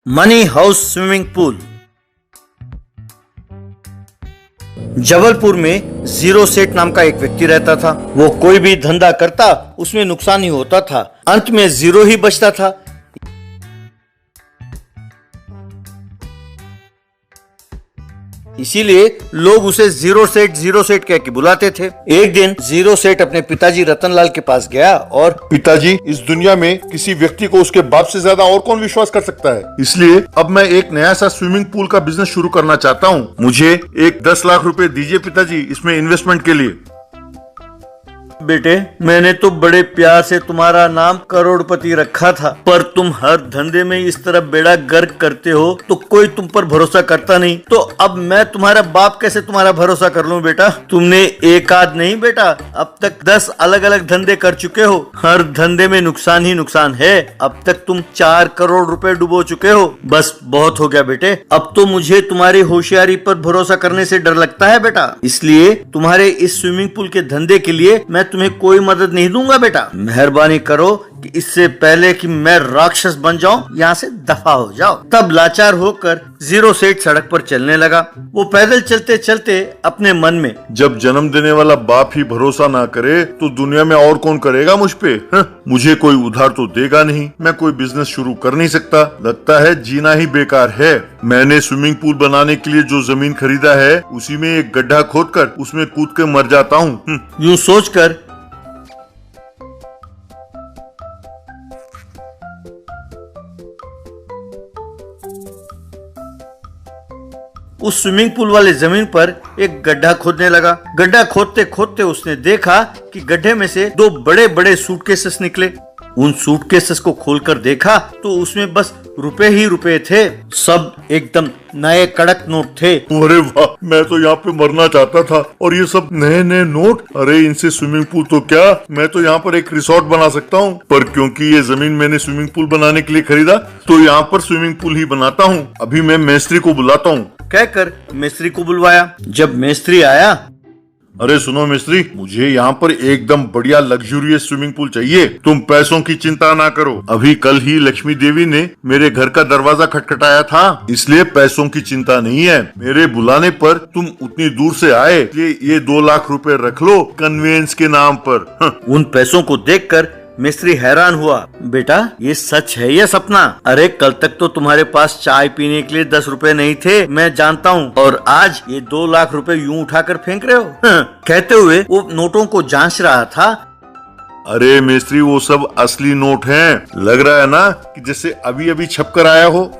Money house swimming pool. Jabalpur में zero सेठ नाम का एक व्यक्ति रहता था। वो कोई भी धंधा करता उसमें नुकसान ही होता था, अंत में जीरो ही बचता था। इसीलिए लोग उसे जीरो सेठ कह के बुलाते थे। एक दिन जीरो सेठ अपने पिताजी रतनलाल के पास गया और पिताजी, इस दुनिया में किसी व्यक्ति को उसके बाप से ज्यादा और कौन विश्वास कर सकता है। इसलिए अब मैं एक नया सा स्विमिंग पूल का बिजनेस शुरू करना चाहता हूँ। मुझे एक 10 लाख रुपए दीजिए पिताजी, इसमें इन्वेस्टमेंट के लिए। बेटे, मैंने तो बड़े प्यार से तुम्हारा नाम करोड़पति रखा था, पर तुम हर धंधे में इस तरह बेड़ा गर्क करते हो तो कोई तुम पर भरोसा करता नहीं। तो अब मैं तुम्हारा बाप कैसे तुम्हारा भरोसा कर लूं बेटा। तुमने एक आध नहीं बेटा, अब तक 10 अलग अलग धंधे कर चुके हो। हर धंधे में नुकसान ही नुकसान है। अब तक तुम 4 करोड़ रुपए डुबो चुके हो। बस बहुत हो गया बेटे, अब तो मुझे तुम्हारी होशियारी पर भरोसा करने से डर लगता है बेटा। इसलिए तुम्हारे इस स्विमिंग पूल के धंधे के लिए मैं तुम्हें कोई मदद नहीं दूंगा बेटा। मेहरबानी करो कि इससे पहले कि मैं राक्षस बन जाऊं, यहाँ से दफा हो जाओ। तब लाचार होकर जीरो सेठ सड़क पर चलने लगा। वो पैदल चलते चलते अपने मन में, जब जन्म देने वाला बाप ही भरोसा ना करे तो दुनिया में और कौन करेगा मुझ पे। मुझे कोई उधार तो देगा नहीं, मैं कोई बिजनेस शुरू कर नहीं सकता। लगता है जीना ही बेकार है। मैंने स्विमिंग पूल बनाने के लिए जो जमीन खरीदा है उसी में एक गड्ढा खोदकर उसमें कूद के मर जाता हूँ। यूं सोचकर उस स्विमिंग पूल वाले जमीन पर एक गड्ढा खोदने लगा। गड्ढा खोदते खोदते उसने देखा कि गड्ढे में से 2 बड़े बड़े सूटकेसेस निकले। उन सूटकेसेस को खोलकर देखा तो उसमें बस रुपए ही रुपए थे। सब एकदम नए कड़क नोट थे। अरे वाह, मैं तो यहाँ पे मरना चाहता था और ये सब नए नए नोट। अरे इनसे स्विमिंग पूल तो क्या, मैं तो यहाँ पर एक रिसोर्ट बना सकता हूँ। पर क्योंकि ये जमीन मैंने स्विमिंग पूल बनाने के लिए खरीदा तो यहाँ पर स्विमिंग पूल ही बनाता हूँ। अभी मैं मिस्त्री को बुलाता हूँ। कहकर मिस्त्री को बुलवाया। जब मिस्त्री आया, अरे सुनो मिस्त्री, मुझे यहाँ पर एकदम बढ़िया लग्जूरियस स्विमिंग पूल चाहिए। तुम पैसों की चिंता ना करो। अभी कल ही लक्ष्मी देवी ने मेरे घर का दरवाजा खटखटाया था, इसलिए पैसों की चिंता नहीं है। मेरे बुलाने पर तुम उतनी दूर से आए, ये 2 लाख रुपए रख लो कन्वेंस के नाम पर। उन पैसों को देखकर मिस्त्री हैरान हुआ। बेटा, ये सच है या सपना? अरे कल तक तो तुम्हारे पास चाय पीने के लिए 10 रुपए नहीं थे, मैं जानता हूँ, और आज ये 2 लाख रुपए यूं उठाकर फेंक रहे हो। कहते हुए वो नोटों को जांच रहा था। अरे मिस्त्री, वो सब असली नोट हैं। लग रहा है ना कि जैसे अभी अभी छप कर आया हो।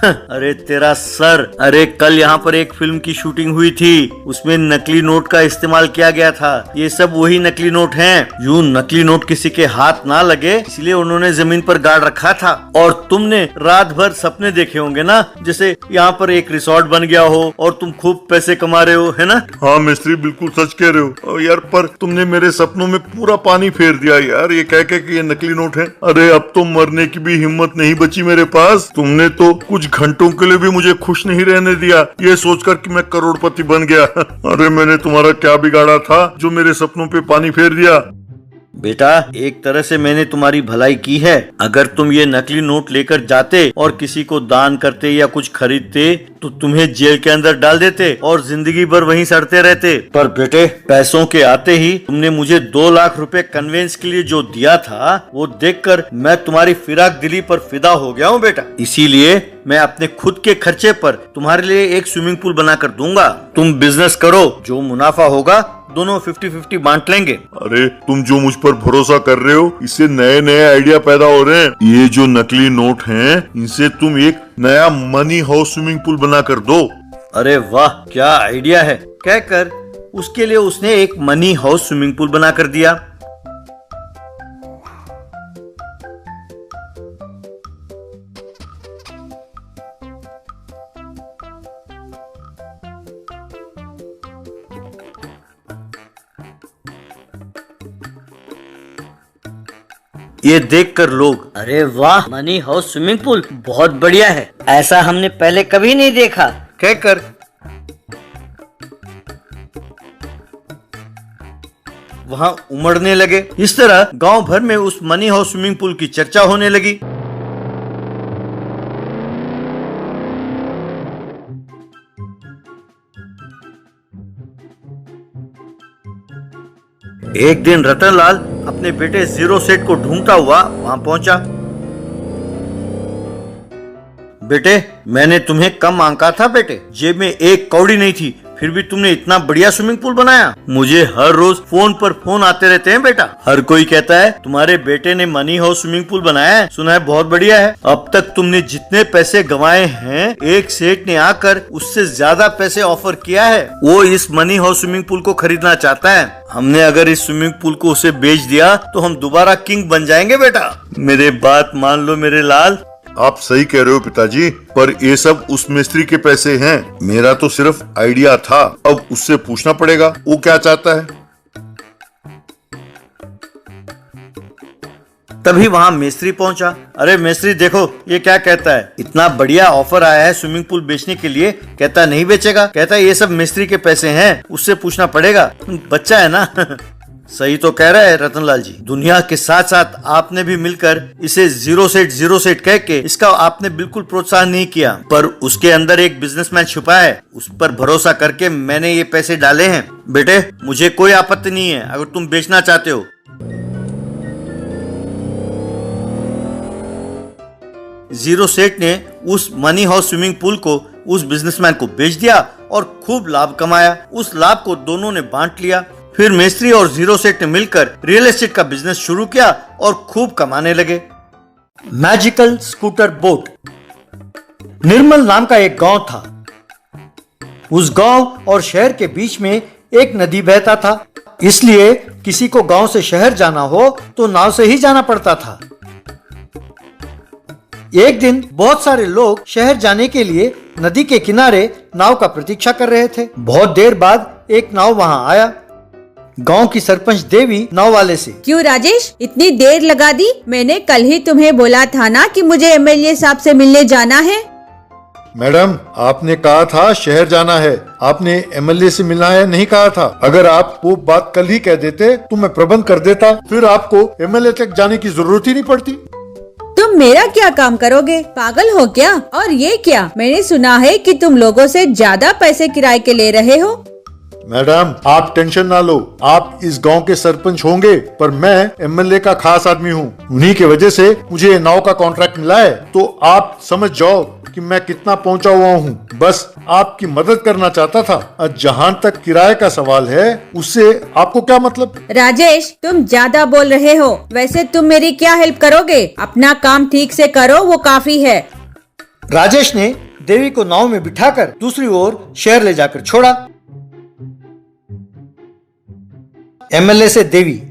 अरे तेरा सर, अरे कल यहाँ पर एक फिल्म की शूटिंग हुई थी, उसमें नकली नोट का इस्तेमाल किया गया था। ये सब वही नकली नोट हैं। यूं नकली नोट किसी के हाथ ना लगे इसलिए उन्होंने जमीन पर गाड़ रखा था। और तुमने रात भर सपने देखे होंगे ना, जैसे यहाँ पर एक रिसोर्ट बन गया हो और तुम खूब पैसे कमा रहे हो, है ना? हाँ मिस्त्री, बिल्कुल सच कह रहे हो यार, पर तुमने मेरे सपनों में पूरा पानी फेर दिया यार, ये कह के कि ये नकली नोट है। अरे अब तो मरने की भी हिम्मत नहीं बची मेरे पास। तुमने तो कुछ घंटों के लिए भी मुझे खुश नहीं रहने दिया, ये सोचकर कि मैं करोड़पति बन गया। अरे मैंने तुम्हारा क्या बिगाड़ा था जो मेरे सपनों पे पानी फेर दिया? बेटा, एक तरह से मैंने तुम्हारी भलाई की है। अगर तुम ये नकली नोट लेकर जाते और किसी को दान करते या कुछ खरीदते तो तुम्हें जेल के अंदर डाल देते और जिंदगी भर वहीं सड़ते रहते। पर बेटे, पैसों के आते ही तुमने मुझे 2 लाख रुपए कन्वेंस के लिए जो दिया था वो देखकर मैं तुम्हारी फिराक दिली पर फिदा हो गया हूँ बेटा। इसीलिए मैं अपने खुद के खर्चे पर तुम्हारे लिए एक स्विमिंग पूल बनाकर दूंगा। तुम बिजनेस करो, जो मुनाफा होगा दोनों 50-50 बांट लेंगे। अरे तुम जो मुझ पर भरोसा कर रहे हो, इससे नए नए आइडिया पैदा हो रहे हैं। ये जो नकली नोट हैं, इनसे तुम एक नया मनी हाउस स्विमिंग पूल बना कर दो। अरे वाह, क्या आइडिया है। कहकर उसके लिए उसने एक मनी हाउस स्विमिंग पूल बना कर दिया। ये देखकर लोग, अरे वाह, मनी हाउस स्विमिंग पूल बहुत बढ़िया है, ऐसा हमने पहले कभी नहीं देखा, कहकर वहां उमड़ने लगे। इस तरह गांव भर में उस मनी हाउस स्विमिंग पूल की चर्चा होने लगी। एक दिन रतनलाल अपने बेटे जीरो सेठ को ढूंढता हुआ वहां पहुंचा। बेटे, मैंने तुम्हें कम आंका था बेटे, जेब में एक कौड़ी नहीं थी, फिर भी तुमने इतना बढ़िया स्विमिंग पूल बनाया। मुझे हर रोज फोन पर फोन आते रहते हैं बेटा। हर कोई कहता है तुम्हारे बेटे ने मनी हाउस स्विमिंग पूल बनाया है, सुना है बहुत बढ़िया है। अब तक तुमने जितने पैसे गंवाए हैं, एक सेठ ने आकर उससे ज्यादा पैसे ऑफर किया है। वो इस मनी हाउस स्विमिंग पूल को खरीदना चाहता है। हमने अगर इस स्विमिंग पूल को उसे बेच दिया तो हम दोबारा किंग बन जाएंगे बेटा। मेरे बात मान लो मेरे लाल। आप सही कह रहे हो पिताजी, पर ये सब उस मिस्त्री के पैसे हैं। मेरा तो सिर्फ आइडिया था। अब उससे पूछना पड़ेगा वो क्या चाहता है। तभी वहां मिस्त्री पहुंचा। अरे मिस्त्री देखो ये क्या कहता है, इतना बढ़िया ऑफर आया है स्विमिंग पूल बेचने के लिए। कहता नहीं बेचेगा, कहता है ये सब मिस्त्री के पैसे हैं, उससे पूछना पड़ेगा। बच्चा है ना। सही तो कह रहा है रतनलाल जी। दुनिया के साथ साथ आपने भी मिलकर इसे जीरो सेट कह के इसका आपने बिल्कुल प्रोत्साहन नहीं किया, पर उसके अंदर एक बिजनेसमैन छुपा है। उस पर भरोसा करके मैंने ये पैसे डाले हैं। बेटे, मुझे कोई आपत्ति नहीं है अगर तुम बेचना चाहते हो। जीरो सेठ ने उस मनी हाउस स्विमिंग पूल को उस बिजनेसमैन को बेच दिया और खूब लाभ कमाया। उस लाभ को दोनों ने बांट लिया। फिर मिस्त्री और जीरो सेठ ने मिलकर रियल एस्टेट का बिजनेस शुरू किया और खूब कमाने लगे। Magical scooter boat. निर्मल नाम का एक गांव था। उस गांव और शहर के बीच में एक नदी बहता था, इसलिए किसी को गांव से शहर जाना हो तो नाव से ही जाना पड़ता था। एक दिन बहुत सारे लोग शहर जाने के लिए नदी के किनारे नाव का प्रतीक्षा कर रहे थे। बहुत देर बाद एक नाव वहां आया। गांव की सरपंच देवी नाव वाले से, क्यों राजेश, इतनी देर लगा दी? मैंने कल ही तुम्हें बोला था ना कि मुझे एमएलए साहब से मिलने जाना है। मैडम, आपने कहा था शहर जाना है, आपने एमएलए से मिलना है नहीं कहा था। अगर आप वो बात कल ही कह देते तो मैं प्रबंध कर देता, फिर आपको एमएलए तक जाने की जरूरत ही नहीं पड़ती। तुम मेरा क्या काम करोगे? पागल हो क्या? और ये क्या, मैंने सुना है कि तुम लोगों से ज्यादा पैसे किराए के ले रहे हो। मैडम, आप टेंशन ना लो। आप इस गांव के सरपंच होंगे, पर मैं एमएलए का खास आदमी हूँ। उन्हीं की वजह से मुझे ये नाव का कॉन्ट्रैक्ट मिला है, तो आप समझ जाओ कि मैं कितना पहुंचा हुआ हूँ। बस आपकी मदद करना चाहता था। जहाँ तक किराए का सवाल है, उससे आपको क्या मतलब? राजेश, तुम ज्यादा बोल रहे हो। वैसे तुम मेरी क्या हेल्प करोगे? अपना काम ठीक से करो, वो काफी है। राजेश ने देवी को नाव में बिठाकर दूसरी ओर शहर ले जाकर छोड़ा। एमएलए से देवी,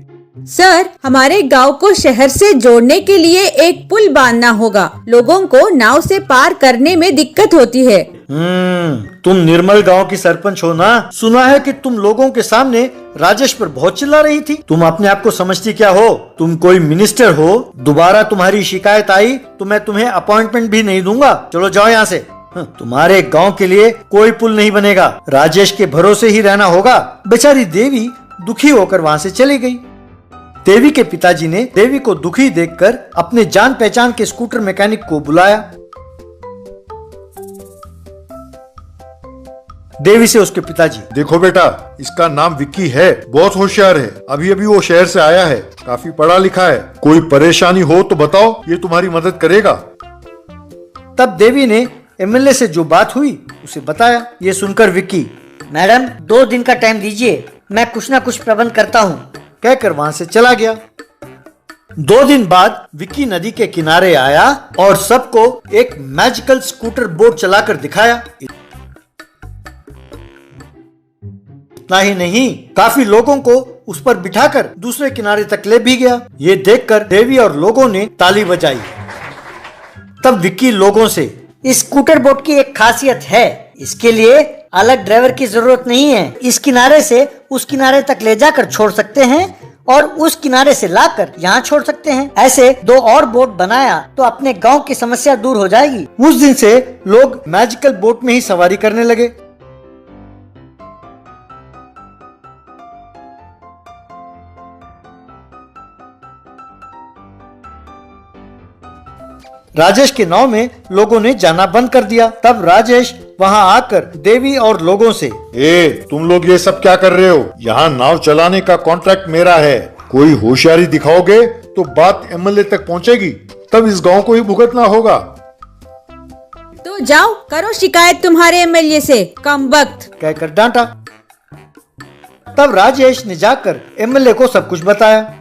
सर, हमारे गांव को शहर से जोड़ने के लिए एक पुल बांधना होगा। लोगों को नाव से पार करने में दिक्कत होती है। तुम निर्मल गांव की सरपंच हो ना? सुना है कि तुम लोगों के सामने राजेश पर बहुत चिल्ला रही थी। तुम अपने आप को समझती क्या हो? तुम कोई मिनिस्टर हो? दोबारा तुम्हारी शिकायत आई तो मैं तुम्हें अपॉइंटमेंट भी नहीं दूंगा। चलो जाओ यहाँ से। तुम्हारे गांव के लिए कोई पुल नहीं बनेगा। राजेश के भरोसे ही रहना होगा। बेचारी देवी दुखी होकर वहां से चली गई। देवी के पिताजी ने देवी को दुखी देखकर अपने जान पहचान के स्कूटर मैकेनिक को बुलाया। देवी से उसके पिताजी, देखो बेटा, इसका नाम विक्की है, बहुत होशियार है। अभी अभी वो शहर से आया है, काफी पढ़ा लिखा है। कोई परेशानी हो तो बताओ, ये तुम्हारी मदद करेगा। तब देवी ने एमएलए से जो बात हुई उसे बताया। ये सुनकर विक्की, मैडम 2 दिन का टाइम दीजिए, मैं कुछ ना कुछ प्रबंध करता हूँ, कहकर वहां से चला गया। 2 दिन बाद विक्की नदी के किनारे आया और सबको एक मैजिकल स्कूटर बोट चलाकर दिखाया। इतना ही नहीं, काफी लोगों को उस पर बिठाकर दूसरे किनारे तक ले भी गया। ये देखकर देवी और लोगों ने ताली बजाई। तब विक्की लोगों से, इस स्कूटर बोट की एक खासियत है, इसके लिए अलग ड्राइवर की जरूरत नहीं है। इस किनारे से उस किनारे तक ले जाकर छोड़ सकते हैं और उस किनारे से लाकर यहाँ छोड़ सकते हैं। ऐसे 2 और बोट बनाया तो अपने गांव की समस्या दूर हो जाएगी। उस दिन से लोग मैजिकल बोट में ही सवारी करने लगे। राजेश के नाव में लोगों ने जाना बंद कर दिया। तब राजेश वहां आकर देवी और लोगों से, तुम लोग ये सब क्या कर रहे हो? यहाँ नाव चलाने का कॉन्ट्रैक्ट मेरा है। कोई होशियारी दिखाओगे तो बात एमएलए तक पहुँचेगी, तब इस गांव को ही भुगतना होगा। तो जाओ करो शिकायत तुम्हारे एमएलए से, कम वक्त। कहकर डांटा। तब राजेश ने जाकर एमएलए को सब कुछ बताया।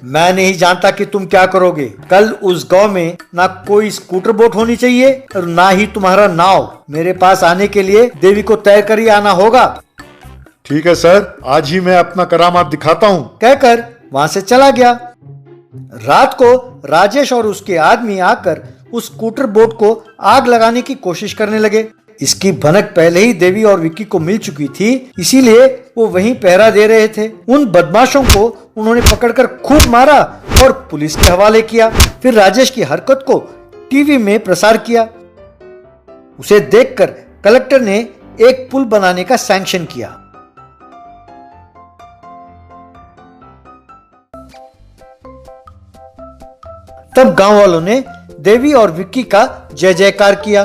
मैं नहीं जानता कि तुम क्या करोगे। कल उस गांव में ना कोई स्कूटर बोट होनी चाहिए और ना ही तुम्हारा नाव। मेरे पास आने के लिए देवी को तैर कर ही आना होगा। ठीक है सर, आज ही मैं अपना करामात दिखाता हूँ, कहकर वहां से चला गया। रात को राजेश और उसके आदमी आकर उस स्कूटर बोट को आग लगाने की कोशिश करने लगे। इसकी भनक पहले ही देवी और विक्की को मिल चुकी थी, इसीलिए वो वहीं पहरा दे रहे थे। उन बदमाशों को उन्होंने पकड़कर खूब मारा और पुलिस के हवाले किया। फिर राजेश की हरकत को टीवी में प्रसार किया। उसे देखकर कलेक्टर ने एक पुल बनाने का सैंक्शन किया। तब गांव वालों ने देवी और विक्की का जय जयकार किया।